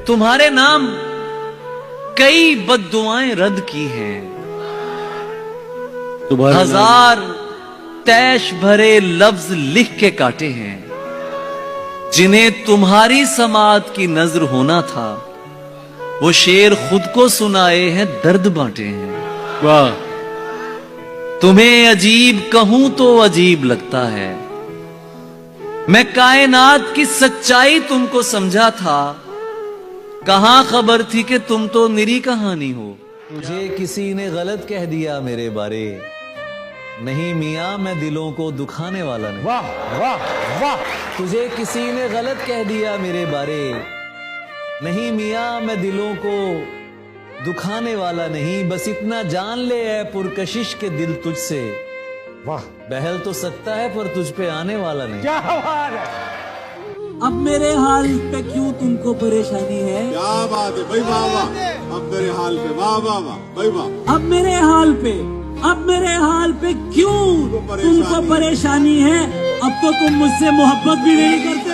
तुम्हारे नाम कई बद्दुआएं रद्द की हैं, हजार तैश भरे लफ्ज लिख के काटे हैं। जिन्हें तुम्हारी समात की नजर होना था, वो शेर खुद को सुनाए हैं, दर्द बांटे हैं। वाह। तुम्हें अजीब कहूं तो अजीब लगता है। मैं कायनात की सच्चाई तुमको समझा था, कहां खबर थी कि तुम तो निरी कहानी हो। तुझे किसी ने गलत कह दिया मेरे बारे, नहीं मियां मैं दिलों को दुखाने वाला नहीं। वाह वाह वाह। तुझे किसी ने गलत कह दिया मेरे बारे, नहीं मियां मैं दिलों को दुखाने वाला नहीं। बस इतना जान ले है पुरकशिश के दिल तुझसे, वाह। बहल तो सकता है पर तुझ पे आने वाला नहीं। क्या बात है। अब मेरे हाल पे क्यों तुमको परेशानी है? क्या बात है भाई, वाह वाह। अब मेरे हाल पे वाह वाह वाह भाई वाह। अब मेरे हाल पे क्यों तुमको परेशानी है? अब तो तुम मुझसे मोहब्बत भी नहीं करते।